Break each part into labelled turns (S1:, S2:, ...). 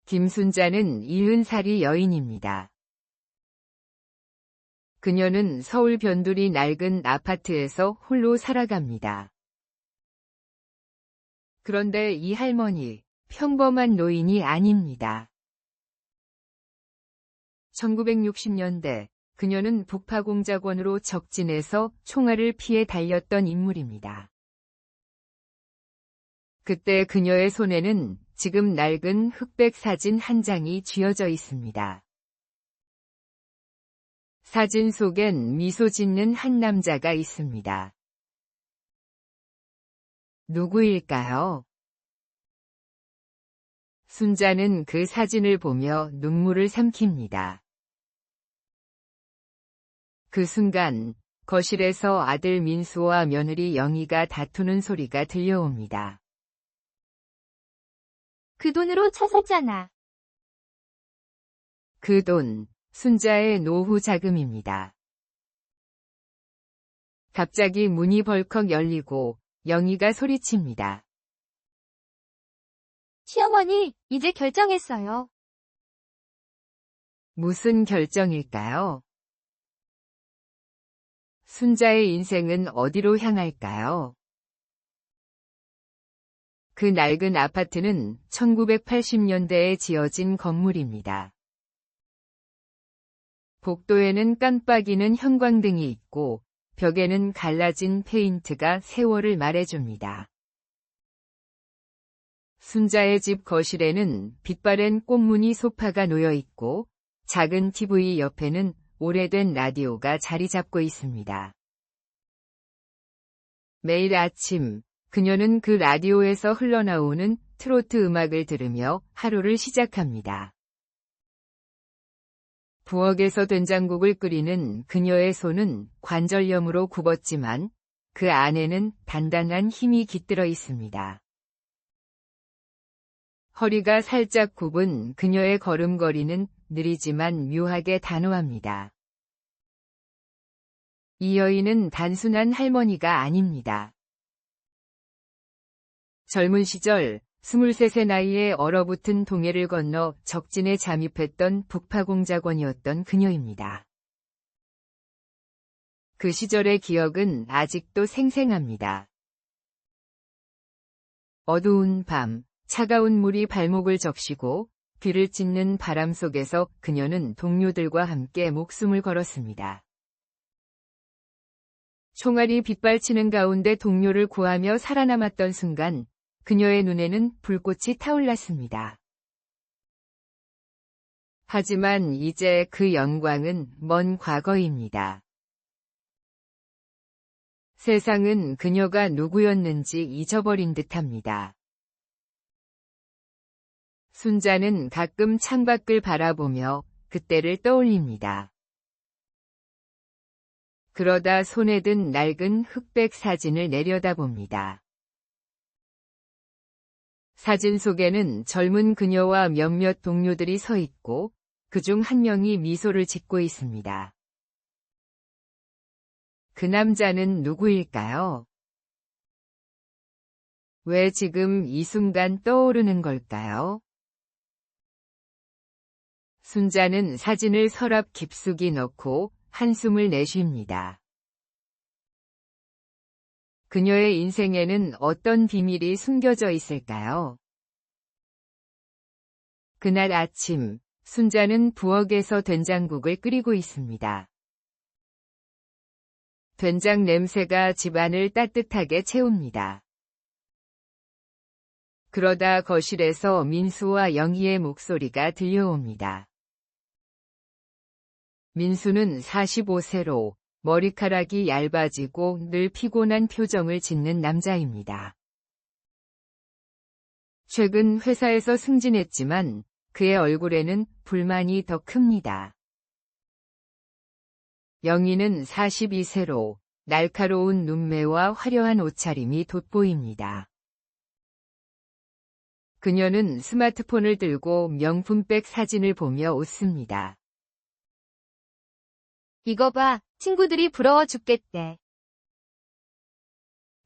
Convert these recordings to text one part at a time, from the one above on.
S1: 김순자는 70살의 여인입니다. 그녀는 서울 변두리 낡은 아파트에서 홀로 살아갑니다. 그런데 이 할머니, 평범한 노인이 아닙니다. 1960년대, 그녀는 북파공작원으로 적진에서 총알을 피해 달렸던 인물입니다. 그때 그녀의 손에는 지금 낡은 흑백 사진 한 장이 쥐어져 있습니다. 사진 속엔 미소 짓는 한 남자가 있습니다. 누구일까요? 순자는 그 사진을 보며 눈물을 삼킵니다. 그 순간 거실에서 아들 민수와 며느리 영희가 다투는 소리가 들려옵니다.
S2: 그 돈으로 차 샀잖아.
S1: 그 돈, 순자의 노후 자금입니다. 갑자기 문이 벌컥 열리고 영희가 소리칩니다.
S2: 시어머니, 이제 결정했어요.
S1: 무슨 결정일까요? 순자의 인생은 어디로 향할까요? 그 낡은 아파트는 1980년대에 지어진 건물입니다. 복도에는 깜빡이는 형광등이 있고 벽에는 갈라진 페인트가 세월을 말해줍니다. 순자의 집 거실에는 빛바랜 꽃무늬 소파가 놓여 있고 작은 TV 옆에는 오래된 라디오가 자리 잡고 있습니다. 매일 아침, 그녀는 그 라디오에서 흘러나오는 트로트 음악을 들으며 하루를 시작합니다. 부엌에서 된장국을 끓이는 그녀의 손은 관절염으로 굽었지만 그 안에는 단단한 힘이 깃들어 있습니다. 허리가 살짝 굽은 그녀의 걸음걸이는 느리지만 묘하게 단호합니다. 이 여인은 단순한 할머니가 아닙니다. 젊은 시절 23세 나이에 얼어붙은 동해를 건너 적진에 잠입했던 북파공작원이었던 그녀입니다. 그 시절의 기억은 아직도 생생합니다. 어두운 밤, 차가운 물이 발목을 적시고 귀를 찢는 바람 속에서 그녀는 동료들과 함께 목숨을 걸었습니다. 총알이 빗발치는 가운데 동료를 구하며 살아남았던 순간 그녀의 눈에는 불꽃이 타올랐습니다. 하지만 이제 그 영광은 먼 과거입니다. 세상은 그녀가 누구였는지 잊어버린 듯합니다. 순자는 가끔 창밖을 바라보며 그때를 떠올립니다. 그러다 손에 든 낡은 흑백 사진을 내려다봅니다. 사진 속에는 젊은 그녀와 몇몇 동료들이 서 있고 그중 한 명이 미소를 짓고 있습니다. 그 남자는 누구일까요? 왜 지금 이 순간 떠오르는 걸까요? 순자는 사진을 서랍 깊숙이 넣고 한숨을 내쉽니다. 그녀의 인생에는 어떤 비밀이 숨겨져 있을까요? 그날 아침, 순자는 부엌에서 된장국을 끓이고 있습니다. 된장 냄새가 집안을 따뜻하게 채웁니다. 그러다 거실에서 민수와 영희의 목소리가 들려옵니다. 민수는 45세로 머리카락이 얇아지고 늘 피곤한 표정을 짓는 남자입니다. 최근 회사에서 승진했지만 그의 얼굴에는 불만이 더 큽니다. 영희는 42세로 날카로운 눈매와 화려한 옷차림이 돋보입니다. 그녀는 스마트폰을 들고 명품백 사진을 보며 웃습니다.
S2: 이거 봐, 친구들이 부러워 죽겠대.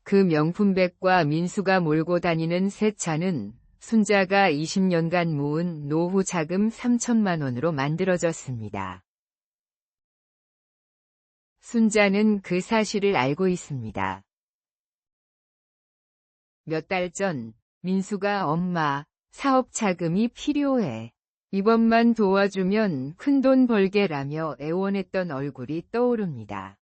S1: 그 명품백과 민수가 몰고 다니는 새 차는 순자가 20년간 모은 노후 자금 3천만 원으로 만들어졌습니다. 순자는 그 사실을 알고 있습니다. 몇 달 전 민수가 엄마, 사업 자금이 필요해. 이번만 도와주면 큰돈 벌게라며 애원했던 얼굴이 떠오릅니다.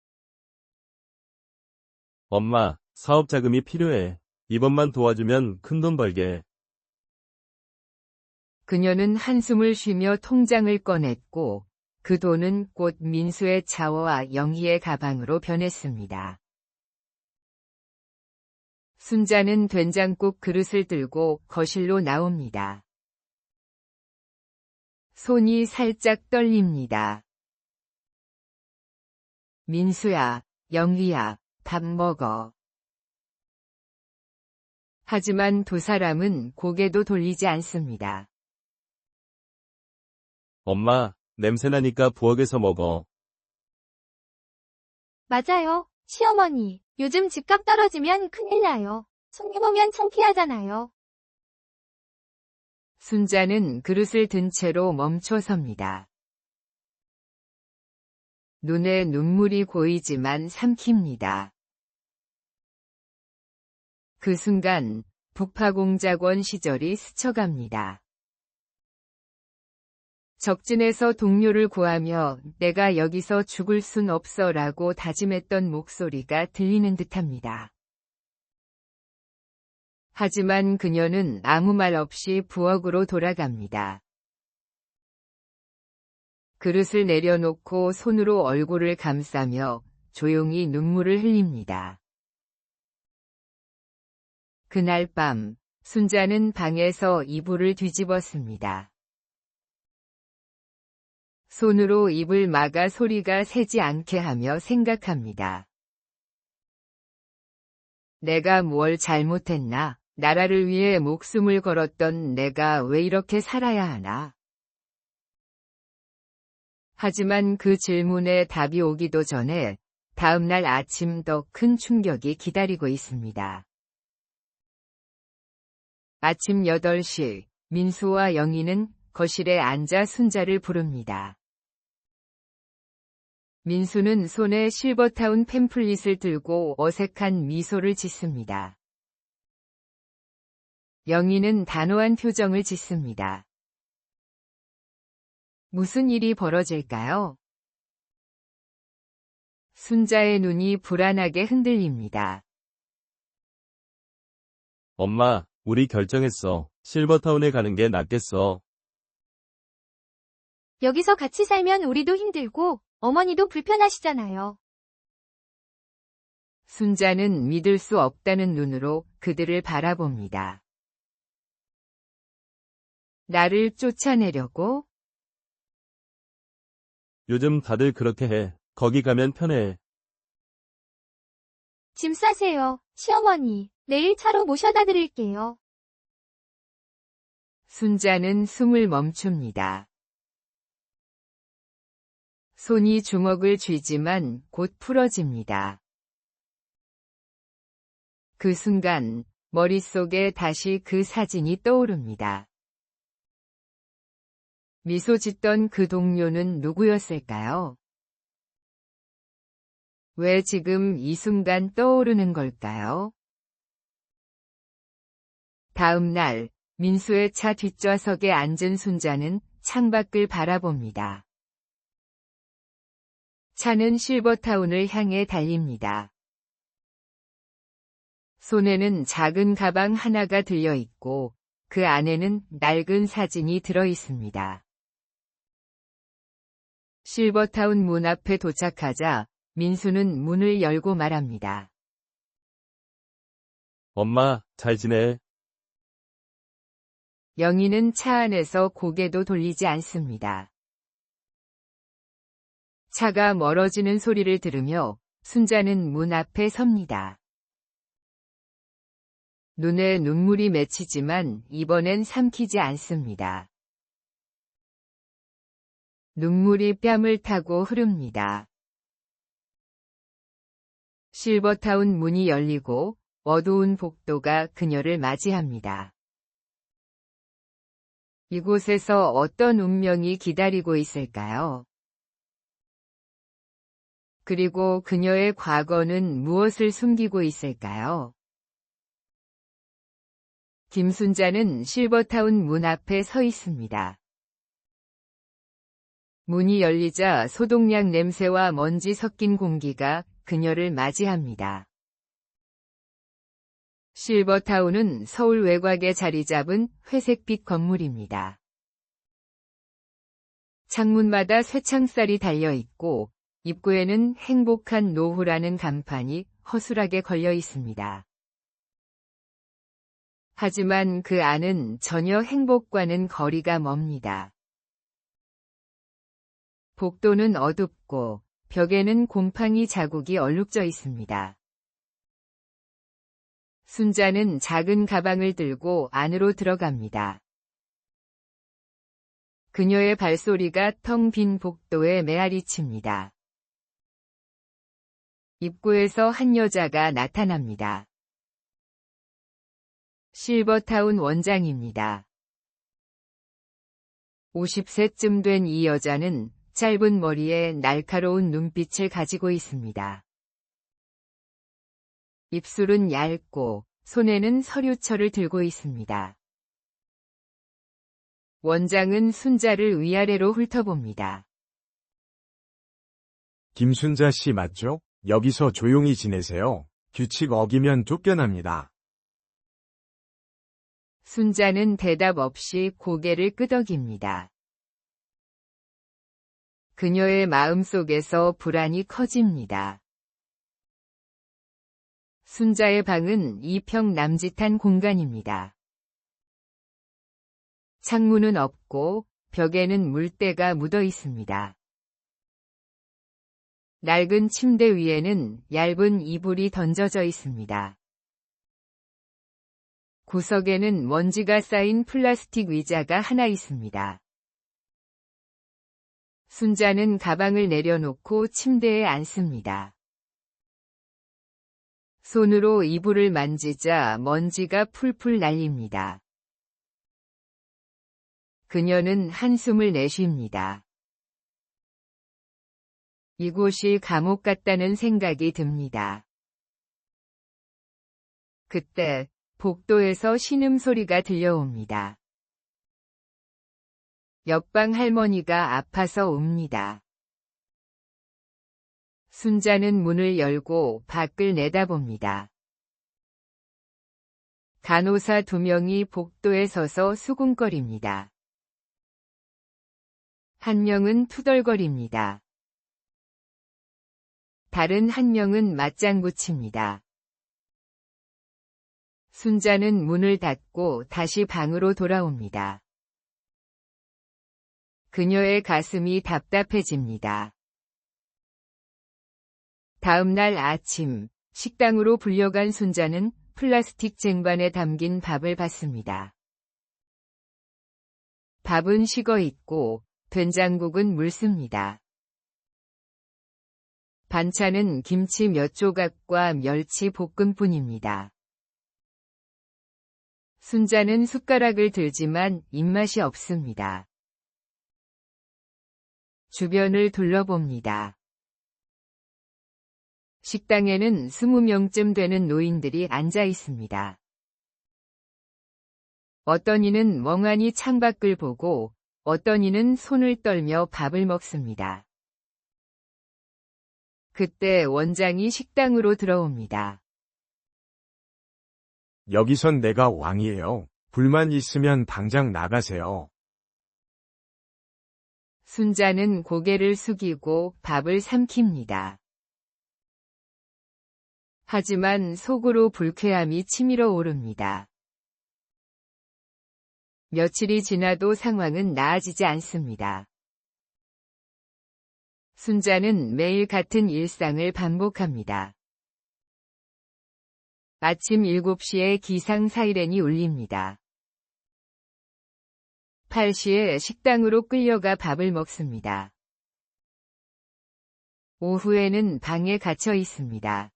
S3: 엄마, 사업 자금이 필요해. 이번만 도와주면 큰돈 벌게.
S1: 그녀는 한숨을 쉬며 통장을 꺼냈고 그 돈은 곧 민수의 차와 영희의 가방으로 변했습니다. 순자는 된장국 그릇을 들고 거실로 나옵니다. 손이 살짝 떨립니다. 민수야, 영희야, 밥 먹어. 하지만 두 사람은 고개도 돌리지 않습니다.
S3: 엄마, 냄새나니까 부엌에서 먹어.
S2: 맞아요, 시어머니. 요즘 집값 떨어지면 큰일 나요. 손님 오면 창피하잖아요.
S1: 순자는 그릇을 든 채로 멈춰섭니다. 눈에 눈물이 고이지만 삼킵니다. 그 순간 북파공작원 시절이 스쳐갑니다. 적진에서 동료를 구하며 내가 여기서 죽을 순 없어라고 다짐했던 목소리가 들리는 듯합니다. 하지만 그녀는 아무 말 없이 부엌으로 돌아갑니다. 그릇을 내려놓고 손으로 얼굴을 감싸며 조용히 눈물을 흘립니다. 그날 밤, 순자는 방에서 이불을 뒤집었습니다. 손으로 입을 막아 소리가 새지 않게 하며 생각합니다. 내가 뭘 잘못했나? 나라를 위해 목숨을 걸었던 내가 왜 이렇게 살아야 하나? 하지만 그 질문에 답이 오기도 전에 다음 날 아침 더 큰 충격이 기다리고 있습니다. 아침 8시, 민수와 영희는 거실에 앉아 순자를 부릅니다. 민수는 손에 실버타운 팸플릿을 들고 어색한 미소를 짓습니다. 영희는 단호한 표정을 짓습니다. 무슨 일이 벌어질까요? 순자의 눈이 불안하게 흔들립니다.
S3: 엄마, 우리 결정했어. 실버타운에 가는 게 낫겠어.
S2: 여기서 같이 살면 우리도 힘들고 어머니도 불편하시잖아요.
S1: 순자는 믿을 수 없다는 눈으로 그들을 바라봅니다. 나를 쫓아내려고?
S3: 요즘 다들 그렇게 해. 거기 가면 편해.
S2: 짐 싸세요, 시어머니. 내일 차로 모셔다 드릴게요.
S1: 순자는 숨을 멈춥니다. 손이 주먹을 쥐지만 곧 풀어집니다. 그 순간 머릿속에 다시 그 사진이 떠오릅니다. 미소 짓던 그 동료는 누구였을까요? 왜 지금 이 순간 떠오르는 걸까요? 다음 날, 민수의 차 뒷좌석에 앉은 순자는 창밖을 바라봅니다. 차는 실버타운을 향해 달립니다. 손에는 작은 가방 하나가 들려 있고 그 안에는 낡은 사진이 들어 있습니다. 실버타운 문 앞에 도착하자 민수는 문을 열고 말합니다.
S3: 엄마, 잘 지내?
S1: 영희는 차 안에서 고개도 돌리지 않습니다. 차가 멀어지는 소리를 들으며 순자는 문 앞에 섭니다. 눈에 눈물이 맺히지만 이번엔 삼키지 않습니다. 눈물이 뺨을 타고 흐릅니다. 실버타운 문이 열리고 어두운 복도가 그녀를 맞이합니다. 이곳에서 어떤 운명이 기다리고 있을까요? 그리고 그녀의 과거는 무엇을 숨기고 있을까요? 김순자는 실버타운 문 앞에 서 있습니다. 문이 열리자 소독약 냄새와 먼지 섞인 공기가 그녀를 맞이합니다. 실버타운은 서울 외곽에 자리 잡은 회색빛 건물입니다. 창문마다 쇠창살이 달려 있고 입구에는 행복한 노후라는 간판이 허술하게 걸려 있습니다. 하지만 그 안은 전혀 행복과는 거리가 멉니다. 복도는 어둡고 벽에는 곰팡이 자국이 얼룩져 있습니다. 순자는 작은 가방을 들고 안으로 들어갑니다. 그녀의 발소리가 텅 빈 복도에 메아리칩니다. 입구에서 한 여자가 나타납니다. 실버타운 원장입니다. 50세쯤 된 이 여자는 짧은 머리에 날카로운 눈빛을 가지고 있습니다. 입술은 얇고 손에는 서류철을 들고 있습니다. 원장은 순자를 위아래로 훑어봅니다.
S4: 김순자 씨 맞죠? 여기서 조용히 지내세요. 규칙 어기면 쫓겨납니다.
S1: 순자는 대답 없이 고개를 끄덕입니다. 그녀의 마음속에서 불안이 커집니다. 순자의 방은 2평 남짓한 공간입니다. 창문은 없고 벽에는 물때가 묻어 있습니다. 낡은 침대 위에는 얇은 이불이 던져져 있습니다. 구석에는 먼지가 쌓인 플라스틱 의자가 하나 있습니다. 순자는 가방을 내려놓고 침대에 앉습니다. 손으로 이불을 만지자 먼지가 풀풀 날립니다. 그녀는 한숨을 내쉽니다. 이곳이 감옥 같다는 생각이 듭니다. 그때 복도에서 신음소리가 들려옵니다. 옆방 할머니가 아파서 웁니다. 순자는 문을 열고 밖을 내다봅니다. 간호사 2명이 복도에 서서 수군거립니다. 한 명은 투덜거립니다. 다른 한 명은 맞장구 칩니다. 순자는 문을 닫고 다시 방으로 돌아옵니다. 그녀의 가슴이 답답해집니다. 다음 날 아침, 식당으로 불려간 순자는 플라스틱 쟁반에 담긴 밥을 받습니다. 밥은 식어 있고 된장국은 묽습니다. 반찬은 김치 몇 조각과 멸치 볶음뿐입니다. 순자는 숟가락을 들지만 입맛이 없습니다. 주변을 둘러봅니다. 식당에는 20명쯤 되는 노인들이 앉아 있습니다. 어떤 이는 멍하니 창밖을 보고 어떤 이는 손을 떨며 밥을 먹습니다. 그때 원장이 식당으로 들어옵니다.
S4: 여기선 내가 왕이에요. 불만 있으면 당장 나가세요.
S1: 순자는 고개를 숙이고 밥을 삼킵니다. 하지만 속으로 불쾌함이 치밀어 오릅니다. 며칠이 지나도 상황은 나아지지 않습니다. 순자는 매일 같은 일상을 반복합니다. 아침 7시에 기상 사이렌이 울립니다. 8시에 식당으로 끌려가 밥을 먹습니다. 오후에는 방에 갇혀 있습니다.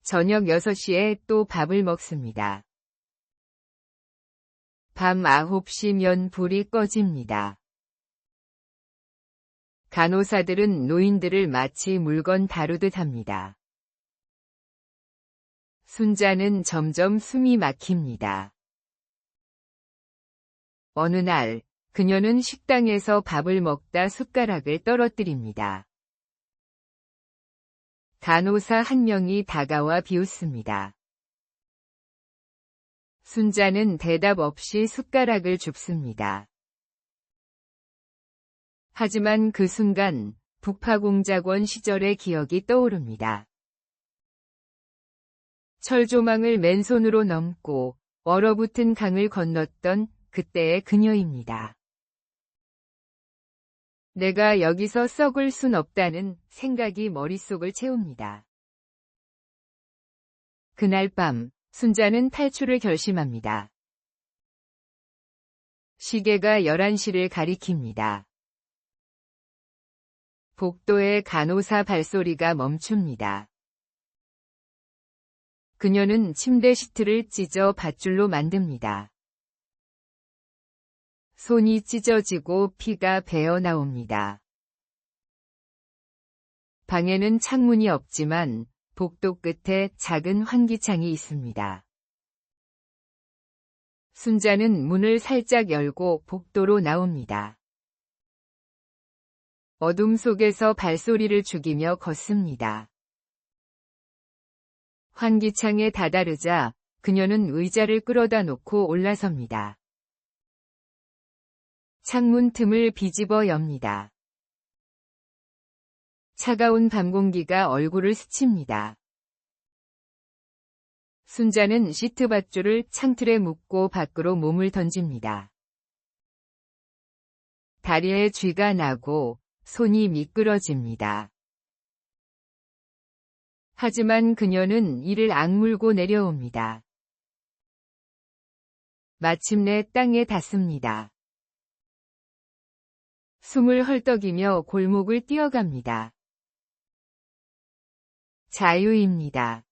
S1: 저녁 6시에 또 밥을 먹습니다. 밤 9시면 불이 꺼집니다. 간호사들은 노인들을 마치 물건 다루듯 합니다. 순자는 점점 숨이 막힙니다. 어느 날, 그녀는 식당에서 밥을 먹다 숟가락을 떨어뜨립니다. 간호사 한 명이 다가와 비웃습니다. 순자는 대답 없이 숟가락을 줍습니다. 하지만 그 순간 북파공작원 시절의 기억이 떠오릅니다. 철조망을 맨손으로 넘고 얼어붙은 강을 건넜던 그때의 그녀입니다. 내가 여기서 썩을 순 없다는 생각이 머릿속을 채웁니다. 그날 밤, 순자는 탈출을 결심합니다. 시계가 11시를 가리킵니다. 복도의 간호사 발소리가 멈춥니다. 그녀는 침대 시트를 찢어 밧줄로 만듭니다. 손이 찢어지고 피가 배어 나옵니다. 방에는 창문이 없지만 복도 끝에 작은 환기창이 있습니다. 순자는 문을 살짝 열고 복도로 나옵니다. 어둠 속에서 발소리를 죽이며 걷습니다. 환기창에 다다르자 그녀는 의자를 끌어다 놓고 올라섭니다. 창문 틈을 비집어 엽니다. 차가운 밤 공기가 얼굴을 스칩니다. 순자는 시트 밧줄을 창틀에 묶고 밖으로 몸을 던집니다. 다리에 쥐가 나고 손이 미끄러집니다. 하지만 그녀는 이를 악물고 내려옵니다. 마침내 땅에 닿습니다. 숨을 헐떡이며 골목을 뛰어갑니다. 자유입니다.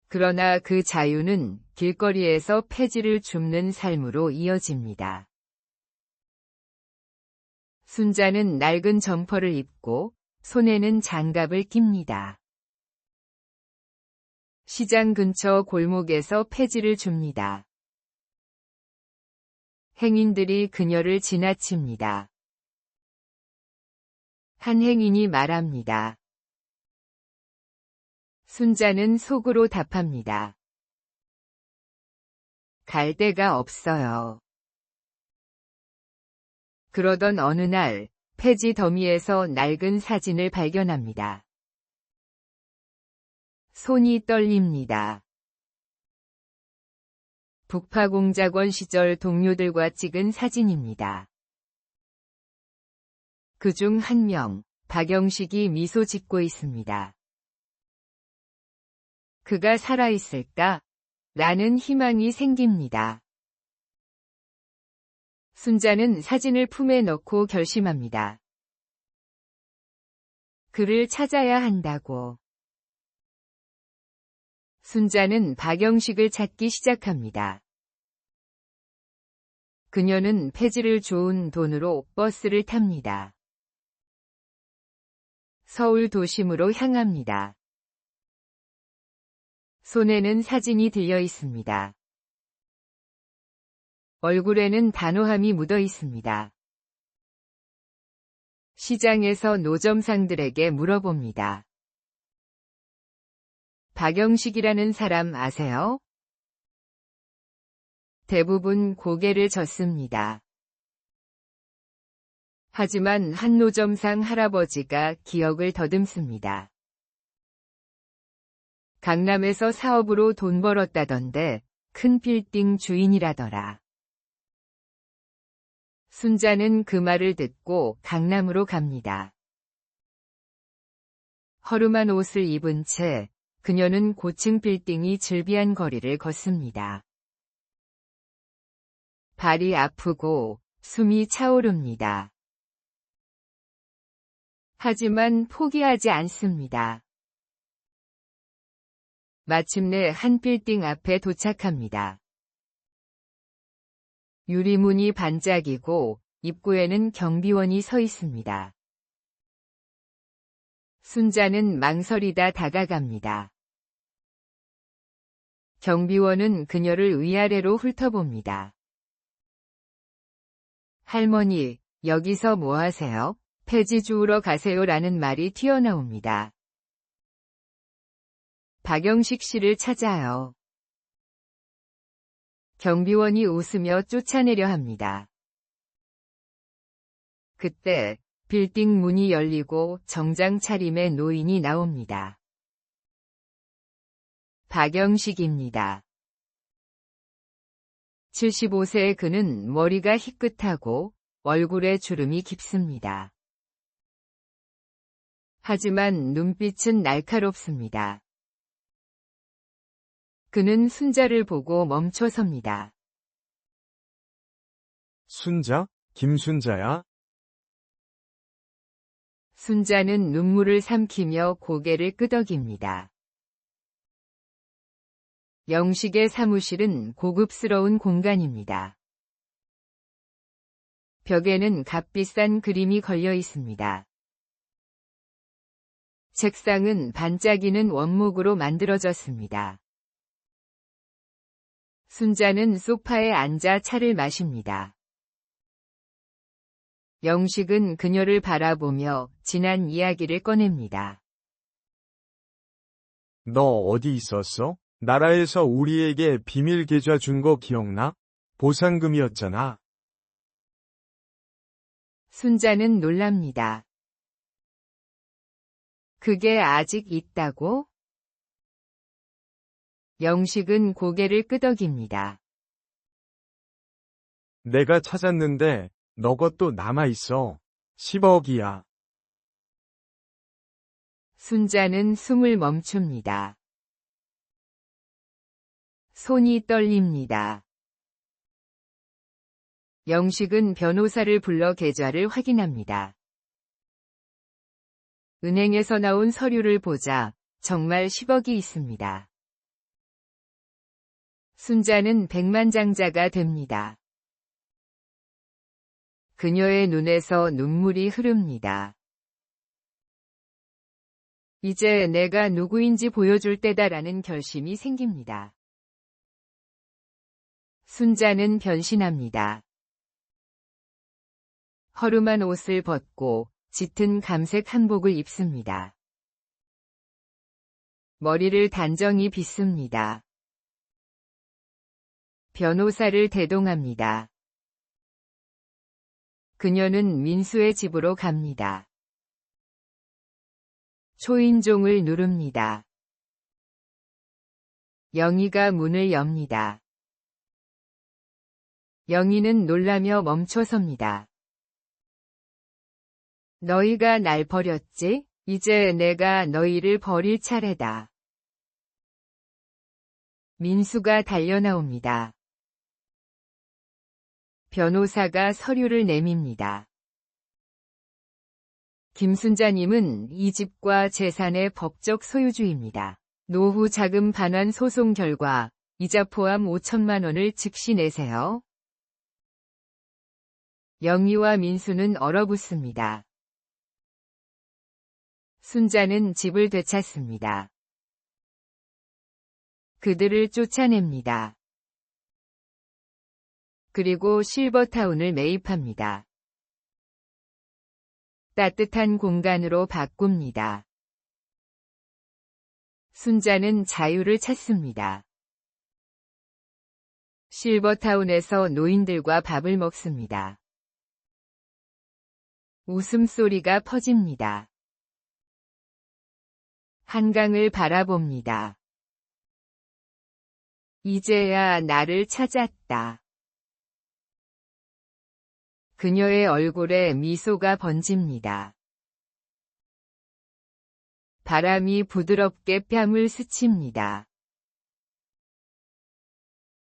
S1: 그러나 그 자유는 길거리에서 폐지를 줍는 삶으로 이어집니다. 순자는 낡은 점퍼를 입고 손에는 장갑을 낍니다. 시장 근처 골목에서 폐지를 줍니다. 행인들이 그녀를 지나칩니다. 한 행인이 말합니다. 순자는 속으로 답합니다. 갈 데가 없어요. 그러던 어느 날, 폐지 더미에서 낡은 사진을 발견합니다. 손이 떨립니다. 북파공작원 시절 동료들과 찍은 사진입니다. 그중 한 명, 박영식이 미소 짓고 있습니다. 그가 살아있을까? 라는 희망이 생깁니다. 순자는 사진을 품에 넣고 결심합니다. 그를 찾아야 한다고. 순자는 박영식을 찾기 시작합니다. 그녀는 폐지를 주운 돈으로 버스를 탑니다. 서울 도심으로 향합니다. 손에는 사진이 들려 있습니다. 얼굴에는 단호함이 묻어 있습니다. 시장에서 노점상들에게 물어봅니다. 박영식이라는 사람 아세요? 대부분 고개를 젓습니다. 하지만 한 노점상 할아버지가 기억을 더듬습니다. 강남에서 사업으로 돈 벌었다던데 큰 빌딩 주인이라더라. 순자는 그 말을 듣고 강남으로 갑니다. 허름한 옷을 입은 채 그녀는 고층 빌딩이 즐비한 거리를 걷습니다. 발이 아프고 숨이 차오릅니다. 하지만 포기하지 않습니다. 마침내 한 빌딩 앞에 도착합니다. 유리문이 반짝이고 입구에는 경비원이 서 있습니다. 순자는 망설이다 다가갑니다. 경비원은 그녀를 위아래로 훑어봅니다. 할머니, 여기서 뭐 하세요? 폐지 주우러 가세요라는 말이 튀어나옵니다. 박영식 씨를 찾아요. 경비원이 웃으며 쫓아내려 합니다. 그때 빌딩 문이 열리고 정장 차림의 노인이 나옵니다. 박영식입니다. 75세의 그는 머리가 희끗하고 얼굴에 주름이 깊습니다. 하지만 눈빛은 날카롭습니다. 그는 순자를 보고 멈춰섭니다.
S4: 순자? 김순자야?
S1: 순자는 눈물을 삼키며 고개를 끄덕입니다. 영식의 사무실은 고급스러운 공간입니다. 벽에는 값비싼 그림이 걸려 있습니다. 책상은 반짝이는 원목으로 만들어졌습니다. 순자는 소파에 앉아 차를 마십니다. 영식은 그녀를 바라보며 지난 이야기를 꺼냅니다.
S4: 너 어디 있었어? 나라에서 우리에게 비밀 계좌 준 거 기억나? 보상금이었잖아.
S1: 순자는 놀랍니다. 그게 아직 있다고? 영식은 고개를 끄덕입니다.
S4: 내가 찾았는데 너 것도 남아있어. 10억이야.
S1: 순자는 숨을 멈춥니다. 손이 떨립니다. 영식은 변호사를 불러 계좌를 확인합니다. 은행에서 나온 서류를 보자 정말 10억이 있습니다. 순자는 백만장자가 됩니다. 그녀의 눈에서 눈물이 흐릅니다. 이제 내가 누구인지 보여줄 때다라는 결심이 생깁니다. 순자는 변신합니다. 허름한 옷을 벗고 짙은 감색 한복을 입습니다. 머리를 단정히 빗습니다. 변호사를 대동합니다. 그녀는 민수의 집으로 갑니다. 초인종을 누릅니다. 영희가 문을 엽니다. 영희는 놀라며 멈춰섭니다. 너희가 날 버렸지? 이제 내가 너희를 버릴 차례다. 민수가 달려나옵니다. 변호사가 서류를 내밉니다. 김순자님은 이 집과 재산의 법적 소유주입니다. 노후 자금 반환 소송 결과 이자 포함 5천만 원을 즉시 내세요. 영희와 민수는 얼어붙습니다. 순자는 집을 되찾습니다. 그들을 쫓아냅니다. 그리고 실버타운을 매입합니다. 따뜻한 공간으로 바꿉니다. 순자는 자유를 찾습니다. 실버타운에서 노인들과 밥을 먹습니다. 웃음소리가 퍼집니다. 한강을 바라봅니다. 이제야 나를 찾았다. 그녀의 얼굴에 미소가 번집니다. 바람이 부드럽게 뺨을 스칩니다.